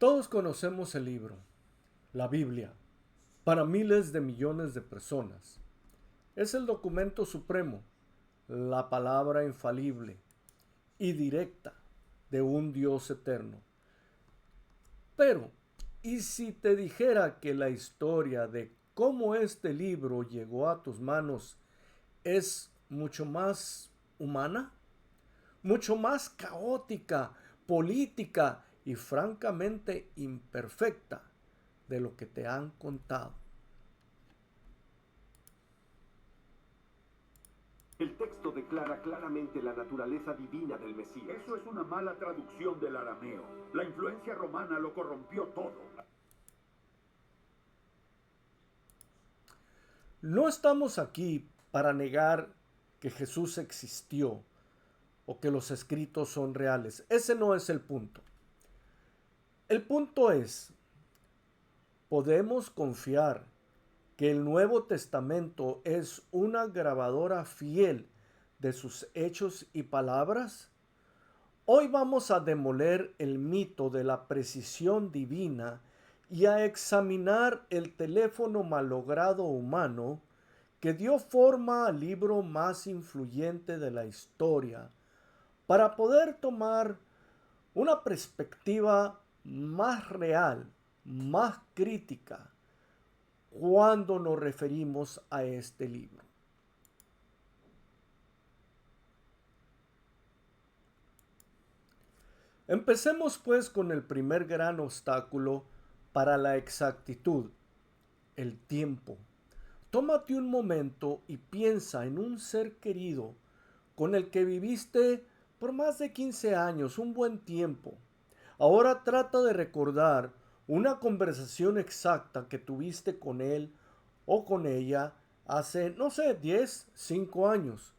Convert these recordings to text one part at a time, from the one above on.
Todos conocemos el libro, la Biblia, para miles de millones de personas. Es el documento supremo, la palabra infalible y directa de un Dios eterno. Pero, ¿y si te dijera que la historia de cómo este libro llegó a tus manos es mucho más humana, mucho más caótica, política y francamente imperfecta de lo que te han contado? El texto declara claramente la naturaleza divina del Mesías. Eso es una mala traducción del arameo. La influencia romana lo corrompió todo. No estamos aquí para negar que Jesús existió o que los escritos son reales. Ese no es el punto. El punto es, ¿podemos confiar que el Nuevo Testamento es una grabadora fiel de sus hechos y palabras? Hoy vamos a demoler el mito de la precisión divina y a examinar el teléfono malogrado humano que dio forma al libro más influyente de la historia, para poder tomar una perspectiva más real, más crítica, cuando nos referimos a este libro. Empecemos pues con el primer gran obstáculo para la exactitud, el tiempo. Tómate un momento y piensa en un ser querido con el que viviste por más de 15 años, un buen tiempo. Ahora trata de recordar una conversación exacta que tuviste con él o con ella hace, no sé, 10, 5 años.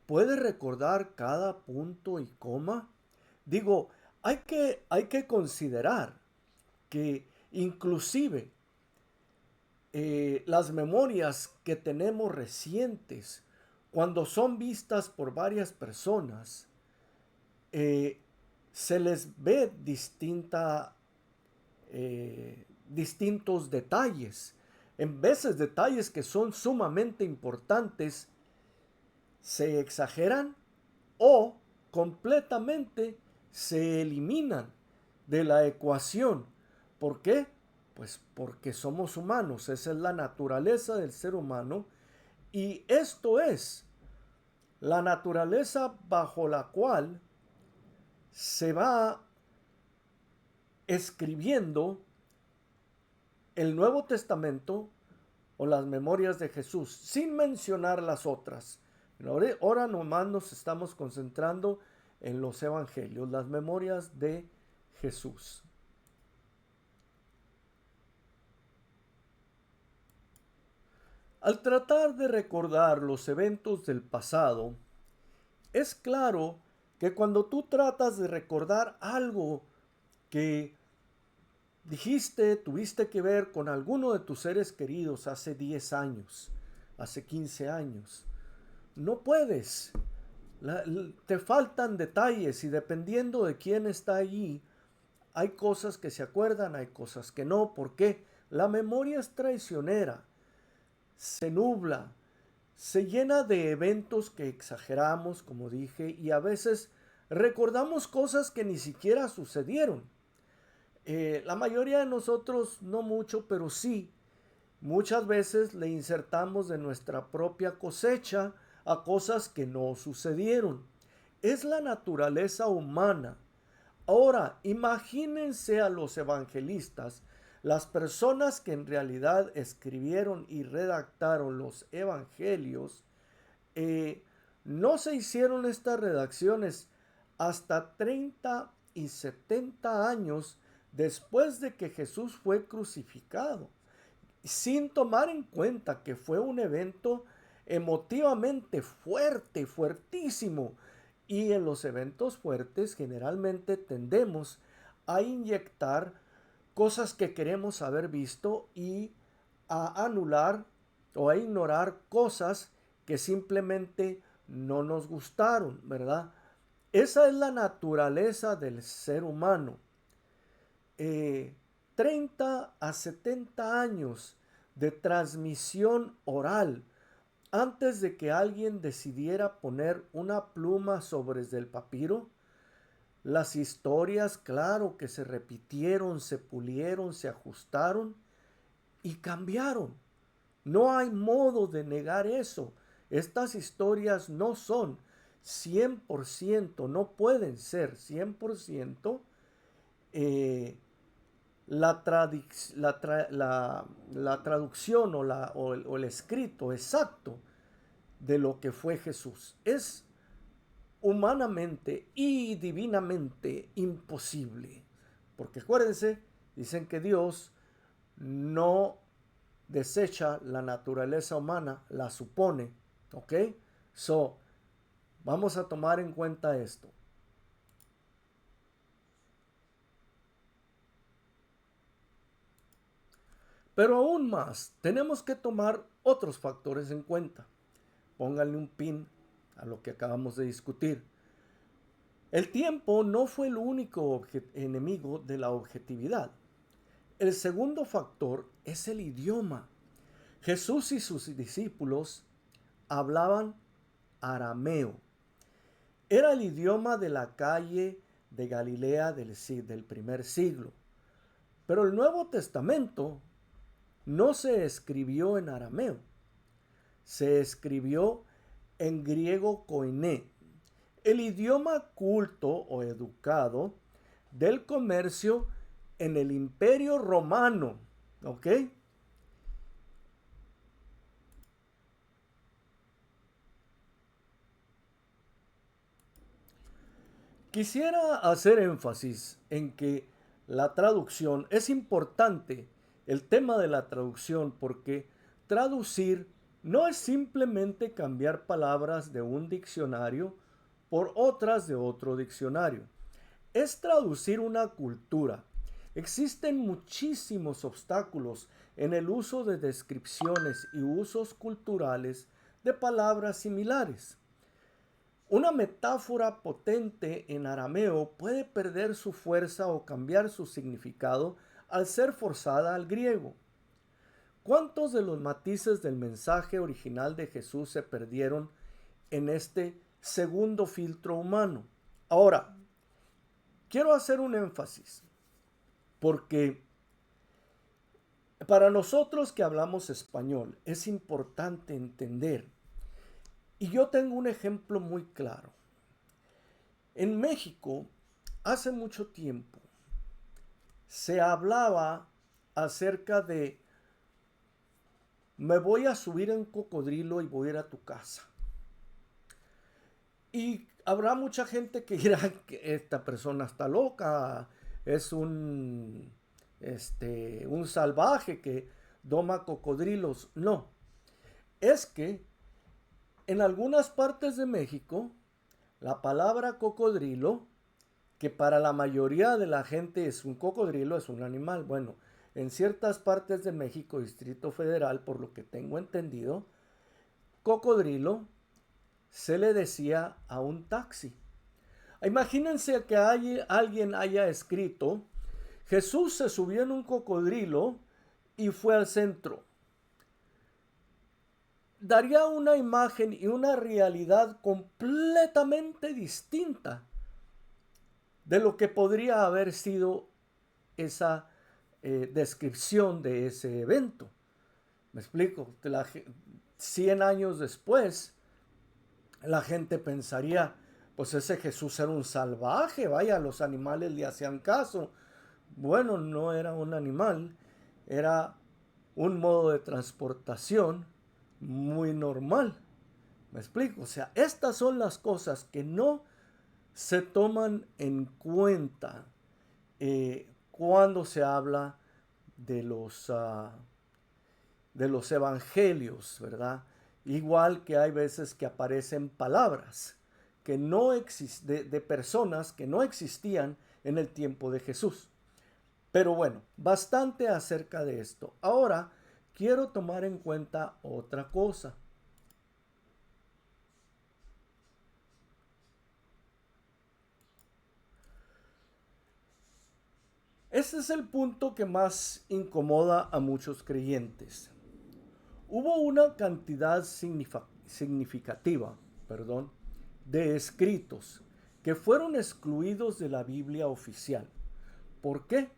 ¿Puedes recordar cada punto y coma? Digo, hay que considerar que inclusive las memorias que tenemos recientes, cuando son vistas por varias personas, eh, se les ve distintos detalles. En veces detalles que son sumamente importantes se exageran o completamente se eliminan de la ecuación. ¿Por qué? Pues porque somos humanos, esa es la naturaleza del ser humano y esto es la naturaleza bajo la cual se va escribiendo el Nuevo Testamento o las memorias de Jesús, sin mencionar las otras. Ahora nomás nos estamos concentrando en los evangelios, las memorias de Jesús. Al tratar de recordar los eventos del pasado, es claro que cuando tú tratas de recordar algo que dijiste, tuviste que ver con alguno de tus seres queridos hace 10 años, hace 15 años, no puedes. Te faltan detalles y dependiendo de quién está allí, hay cosas que se acuerdan, hay cosas que no. ¿Por qué? La memoria es traicionera, se nubla, se llena de eventos que exageramos, como dije, y a veces recordamos cosas que ni siquiera sucedieron. La mayoría de nosotros no mucho, pero sí, muchas veces le insertamos de nuestra propia cosecha a cosas que no sucedieron. Es la naturaleza humana. Ahora, imagínense a los evangelistas, las personas que en realidad escribieron y redactaron los evangelios, no se hicieron estas redacciones hasta 30 y 70 años después de que Jesús fue crucificado, sin tomar en cuenta que fue un evento emotivamente fuerte, fuertísimo. Y en los eventos fuertes generalmente tendemos a inyectar cosas que queremos haber visto y a anular o a ignorar cosas que simplemente no nos gustaron, ¿verdad? Esa es la naturaleza del ser humano. 30 a 70 años de transmisión oral antes de que alguien decidiera poner una pluma sobre el papiro. Las historias, claro, que se repitieron, se pulieron, se ajustaron y cambiaron. No hay modo de negar eso. Estas historias no son 100%, no pueden ser 100% la traducción o el escrito exacto de lo que fue Jesús. Es humanamente y divinamente imposible. Porque acuérdense, dicen que Dios no desecha la naturaleza humana, la supone. ¿Ok? So, vamos a tomar en cuenta esto. Pero aún más, tenemos que tomar otros factores en cuenta. Pónganle un pin a lo que acabamos de discutir. El tiempo no fue el único enemigo de la objetividad. El segundo factor es el idioma. Jesús y sus discípulos hablaban arameo. Era el idioma de la calle de Galilea del primer siglo. Pero el Nuevo Testamento no se escribió en arameo. Se escribió en griego koiné, el idioma culto o educado del comercio en el Imperio Romano. ¿Ok? Quisiera hacer énfasis en que la traducción es importante, el tema de la traducción, porque traducir no es simplemente cambiar palabras de un diccionario por otras de otro diccionario. Es traducir una cultura. Existen muchísimos obstáculos en el uso de descripciones y usos culturales de palabras similares. Una metáfora potente en arameo puede perder su fuerza o cambiar su significado al ser forzada al griego. ¿Cuántos de los matices del mensaje original de Jesús se perdieron en este segundo filtro humano? Ahora, quiero hacer un énfasis, porque para nosotros que hablamos español es importante entender, y yo tengo un ejemplo muy claro. En México, hace mucho tiempo, se hablaba acerca de: me voy a subir en cocodrilo y voy a ir a tu casa. Y habrá mucha gente que dirá que esta persona está loca, es un salvaje que doma cocodrilos. No, es que en algunas partes de México, la palabra cocodrilo, que para la mayoría de la gente es un cocodrilo, es un animal. Bueno, en ciertas partes de México, Distrito Federal, por lo que tengo entendido, cocodrilo se le decía a un taxi. Imagínense que alguien haya escrito: Jesús se subió en un cocodrilo y fue al centro. Daría una imagen y una realidad completamente distinta de lo que podría haber sido esa descripción de ese evento. ¿Me explico? 100 años después, la gente pensaría: pues ese Jesús era un salvaje, vaya, los animales le hacían caso. Bueno, no era un animal, era un modo de transportación muy normal. ¿Me explico? O sea, estas son las cosas que no se toman en cuenta cuando se habla de los evangelios, ¿verdad? Igual que hay veces que aparecen palabras que no de personas que no existían en el tiempo de Jesús. Pero bueno, bastante acerca de esto. Ahora quiero tomar en cuenta otra cosa. Ese es el punto que más incomoda a muchos creyentes. Hubo una cantidad significativa, de escritos que fueron excluidos de la Biblia oficial. ¿Por qué?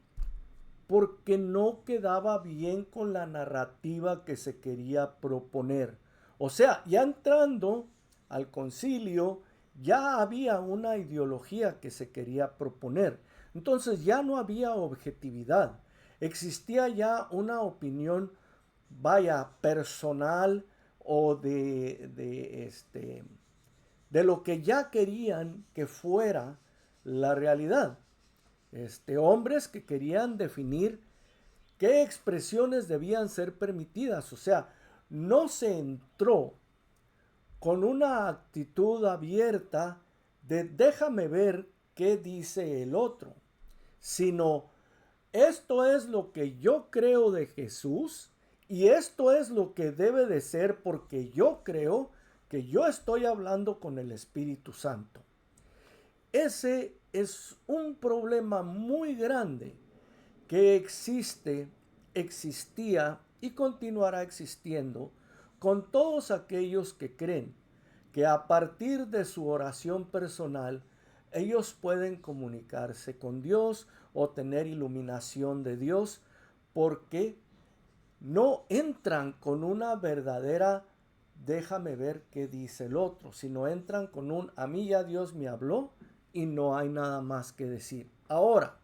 Porque no quedaba bien con la narrativa que se quería proponer. O sea, ya entrando al concilio, ya había una ideología que se quería proponer. Entonces ya no había objetividad. Existía ya una opinión, vaya, personal o de lo que ya querían que fuera la realidad. Hombres que querían definir qué expresiones debían ser permitidas. O sea, no se entró con una actitud abierta de déjame ver qué dice el otro, sino esto es lo que yo creo de Jesús y esto es lo que debe de ser porque yo creo que yo estoy hablando con el Espíritu Santo. Ese es un problema muy grande que existía y continuará existiendo con todos aquellos que creen que a partir de su oración personal ellos pueden comunicarse con Dios o tener iluminación de Dios porque no entran con una verdadera déjame ver qué dice el otro, sino entran con un a mí ya Dios me habló y no hay nada más que decir. Ahora,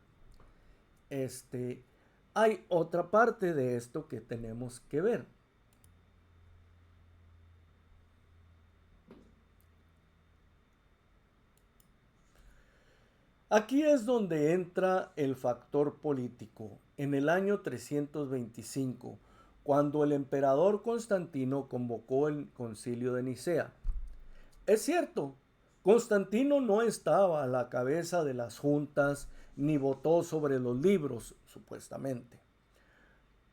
hay otra parte de esto que tenemos que ver. Aquí es donde entra el factor político. En el año 325, cuando el emperador Constantino convocó el concilio de Nicea. Es cierto, Constantino no estaba a la cabeza de las juntas ni votó sobre los libros, supuestamente.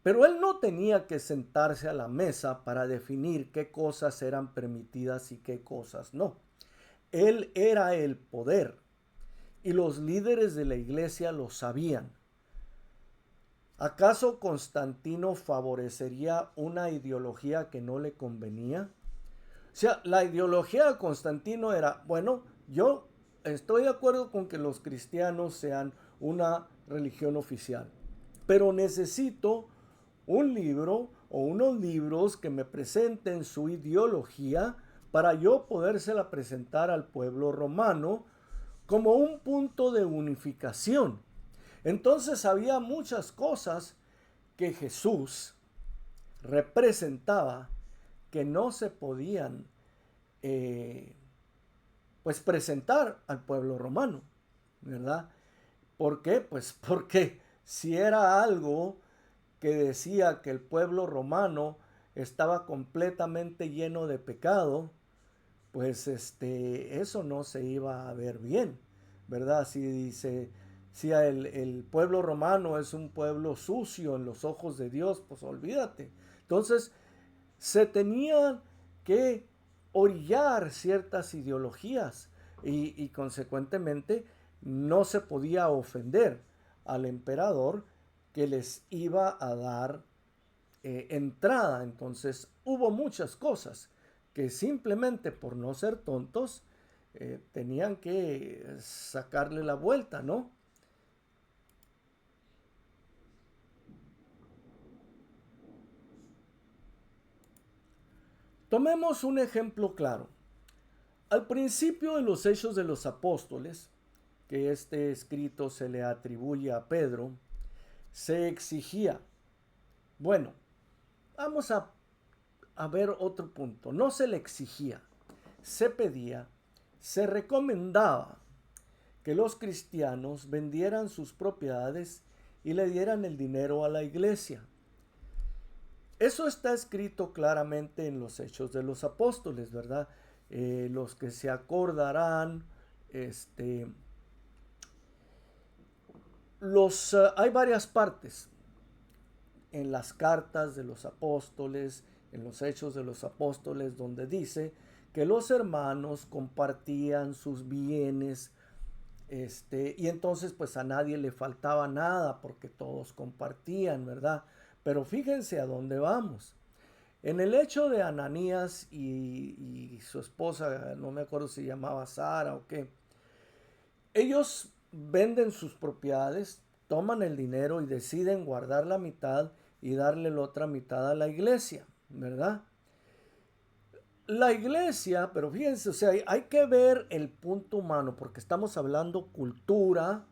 Pero él no tenía que sentarse a la mesa para definir qué cosas eran permitidas y qué cosas no. Él era el poder y los líderes de la iglesia lo sabían. ¿Acaso Constantino favorecería una ideología que no le convenía? O sea, la ideología de Constantino era, bueno, yo estoy de acuerdo con que los cristianos sean una religión oficial, pero necesito un libro o unos libros que me presenten su ideología para yo podérsela presentar al pueblo romano como un punto de unificación. Entonces había muchas cosas que Jesús representaba que no se podían pues presentar al pueblo romano, ¿verdad? ¿Por qué? Pues porque si era algo que decía que el pueblo romano estaba completamente lleno de pecado, pues eso no se iba a ver bien, ¿verdad? Si el pueblo romano es un pueblo sucio en los ojos de Dios, pues olvídate. Entonces, se tenían que orillar ciertas ideologías y consecuentemente no se podía ofender al emperador que les iba a dar entrada. Entonces hubo muchas cosas que simplemente por no ser tontos tenían que sacarle la vuelta, ¿no? Tomemos un ejemplo claro. Al principio de los Hechos de los Apóstoles, que este escrito se le atribuye a Pedro, se exigía, bueno, vamos a ver otro punto, no se le exigía, se pedía, se recomendaba que los cristianos vendieran sus propiedades y le dieran el dinero a la iglesia. Eso está escrito claramente en los Hechos de los Apóstoles, ¿verdad? Los que se acordarán, hay varias partes en las cartas de los apóstoles, en los Hechos de los Apóstoles, donde dice que los hermanos compartían sus bienes Y entonces pues a nadie le faltaba nada porque todos compartían, ¿verdad? Pero fíjense a dónde vamos. En el hecho de Ananías y su esposa, no me acuerdo si llamaba Sara o qué, ellos venden sus propiedades, toman el dinero y deciden guardar la mitad y darle la otra mitad a la iglesia, ¿verdad? La iglesia, pero fíjense, o sea, hay que ver el punto humano, porque estamos hablando cultura,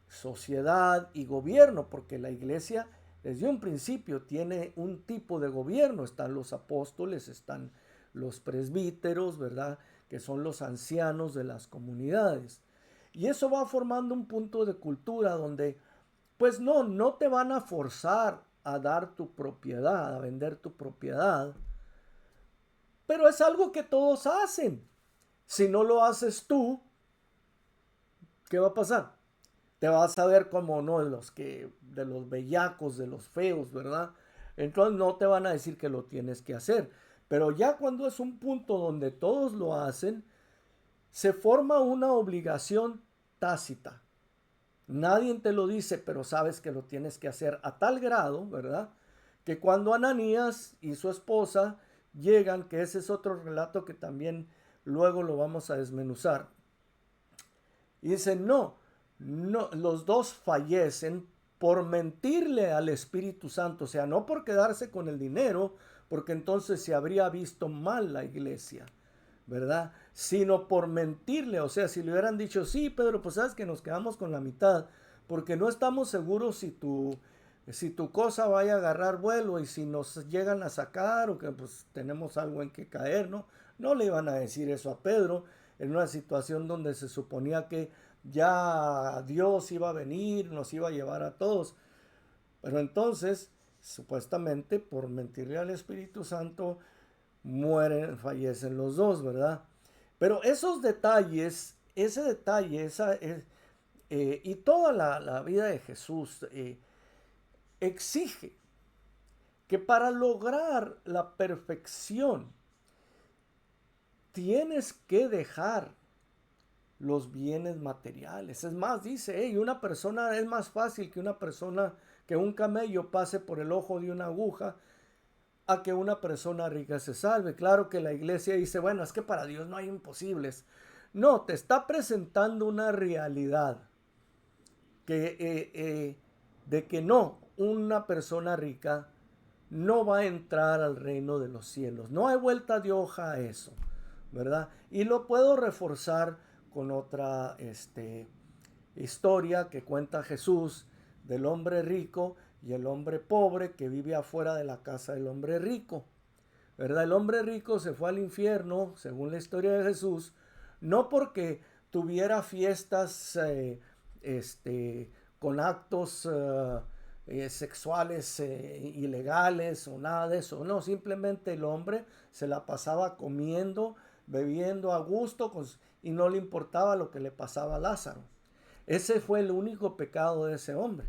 sociedad y gobierno, porque la iglesia desde un principio tiene un tipo de gobierno. Están los apóstoles, están los presbíteros, ¿verdad? Que son los ancianos de las comunidades. Y eso va formando un punto de cultura donde, pues no te van a forzar a dar tu propiedad, a vender tu propiedad, pero es algo que todos hacen. Si no lo haces tú, ¿qué va a pasar? Te vas a ver como no de los bellacos, de los feos, ¿verdad? Entonces no te van a decir que lo tienes que hacer. Pero ya cuando es un punto donde todos lo hacen, se forma una obligación tácita. Nadie te lo dice, pero sabes que lo tienes que hacer a tal grado, ¿verdad? Que cuando Ananías y su esposa llegan, que ese es otro relato que también luego lo vamos a desmenuzar, y dicen, no, los dos fallecen por mentirle al Espíritu Santo, o sea, no por quedarse con el dinero, porque entonces se habría visto mal la iglesia, ¿verdad? Sino por mentirle, o sea, si le hubieran dicho, sí, Pedro, pues sabes que nos quedamos con la mitad, porque no estamos seguros si tu cosa vaya a agarrar vuelo y si nos llegan a sacar o que pues tenemos algo en que caer, ¿no? No le iban a decir eso a Pedro en una situación donde se suponía que ya Dios iba a venir, nos iba a llevar a todos. Pero entonces, supuestamente, por mentirle al Espíritu Santo, fallecen los dos, ¿verdad? Pero esos detalles, ese detalle, y toda la vida de Jesús exige que para lograr la perfección tienes que dejar los bienes materiales. Es más, dice, hey, una persona es más fácil que un camello pase por el ojo de una aguja a que una persona rica se salve. Claro que la iglesia dice, bueno, es que para Dios no hay imposibles. No, te está presentando una realidad de que no, una persona rica no va a entrar al reino de los cielos. No hay vuelta de hoja a eso, ¿verdad? Y lo puedo reforzar con otra historia que cuenta Jesús del hombre rico y el hombre pobre que vive afuera de la casa del hombre rico, ¿verdad? El hombre rico se fue al infierno, según la historia de Jesús, no porque tuviera fiestas con actos sexuales ilegales o nada de eso. No, simplemente el hombre se la pasaba comiendo, bebiendo a gusto y no le importaba lo que le pasaba a Lázaro. Ese fue el único pecado de ese hombre.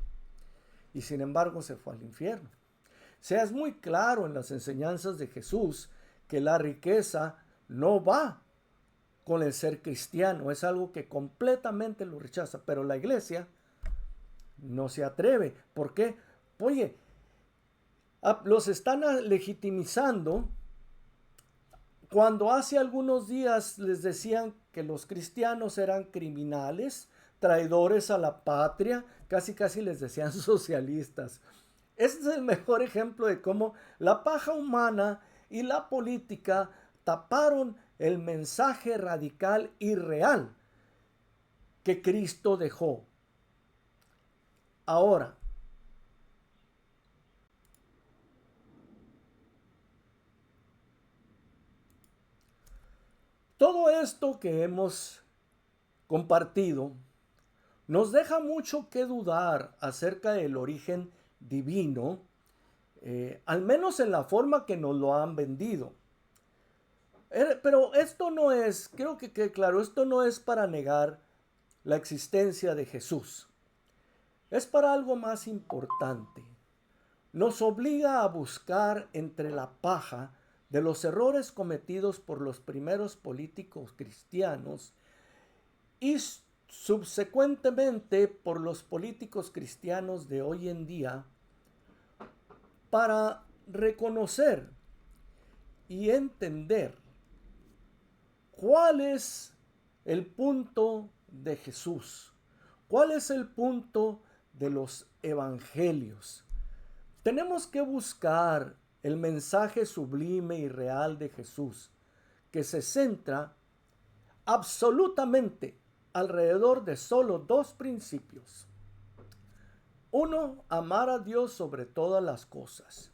Y sin embargo se fue al infierno. O sea, es muy claro en las enseñanzas de Jesús que la riqueza no va con el ser cristiano. Es algo que completamente lo rechaza. Pero la iglesia no se atreve. ¿Por qué? Oye, los están legitimizando cuando hace algunos días les decían que los cristianos eran criminales, traidores a la patria, casi les decían socialistas. Ese es el mejor ejemplo de cómo la paja humana y la política taparon el mensaje radical y real que Cristo dejó. Ahora, todo esto que hemos compartido nos deja mucho que dudar acerca del origen divino, al menos en la forma que nos lo han vendido. Pero esto no es, creo que quede claro, esto no es para negar la existencia de Jesús. Es para algo más importante. Nos obliga a buscar entre la paja de los errores cometidos por los primeros políticos cristianos y subsecuentemente por los políticos cristianos de hoy en día para reconocer y entender cuál es el punto de Jesús, cuál es el punto de los evangelios. Tenemos que buscar el mensaje sublime y real de Jesús, que se centra absolutamente alrededor de solo dos principios. Uno, amar a Dios sobre todas las cosas.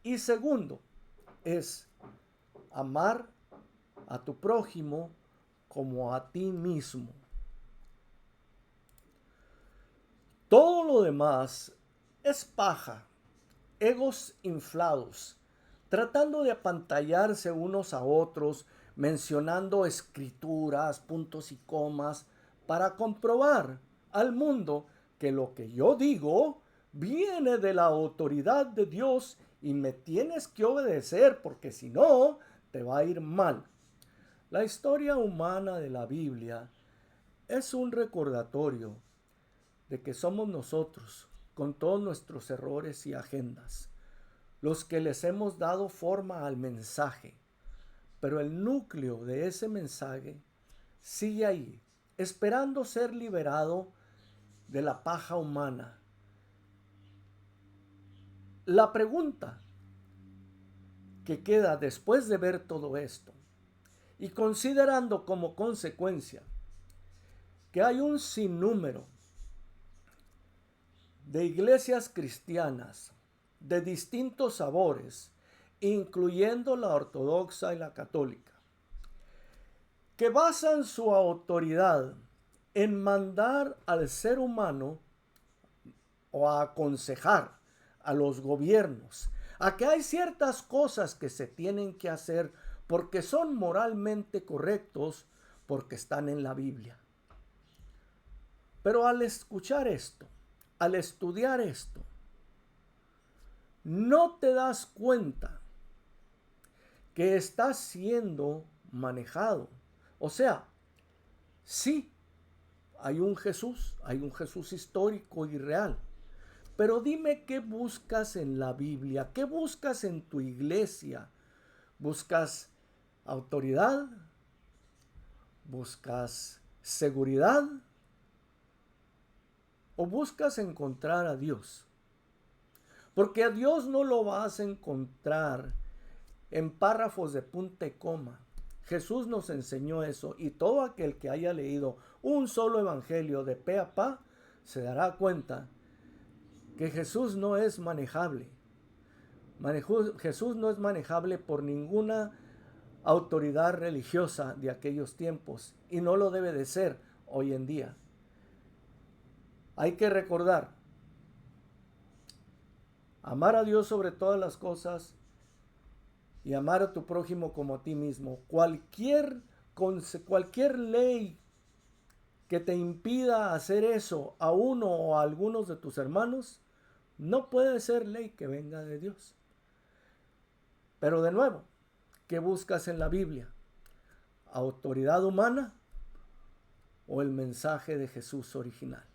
Y segundo, es amar a tu prójimo como a ti mismo. Todo lo demás es paja, egos inflados, tratando de apantallarse unos a otros, mencionando escrituras, puntos y comas, para comprobar al mundo que lo que yo digo viene de la autoridad de Dios y me tienes que obedecer porque si no, te va a ir mal. La historia humana de la Biblia es un recordatorio de que somos nosotros, con todos nuestros errores y agendas, los que les hemos dado forma al mensaje. Pero el núcleo de ese mensaje sigue ahí, esperando ser liberado de la paja humana. La pregunta que queda después de ver todo esto y considerando como consecuencia que hay un sinnúmero de iglesias cristianas de distintos sabores, incluyendo la ortodoxa y la católica, que basan su autoridad en mandar al ser humano o a aconsejar a los gobiernos a que hay ciertas cosas que se tienen que hacer porque son moralmente correctos, porque están en la Biblia. Pero al escuchar esto, al estudiar esto, no te das cuenta que estás siendo manejado. O sea, sí, hay un Jesús histórico y real. Pero dime qué buscas en la Biblia, qué buscas en tu iglesia. ¿Buscas autoridad? ¿Buscas seguridad? ¿O buscas encontrar a Dios? Porque a Dios no lo vas a encontrar en párrafos de punta y coma. Jesús nos enseñó eso y todo aquel que haya leído un solo evangelio de pe a pa se dará cuenta que Jesús no es manejable. Jesús no es manejable por ninguna autoridad religiosa de aquellos tiempos y no lo debe de ser hoy en día. Hay que recordar, amar a Dios sobre todas las cosas y amar a tu prójimo como a ti mismo. Cualquier ley que te impida hacer eso a uno o a algunos de tus hermanos, no puede ser ley que venga de Dios. Pero de nuevo, ¿qué buscas en la Biblia? ¿Autoridad humana o el mensaje de Jesús original?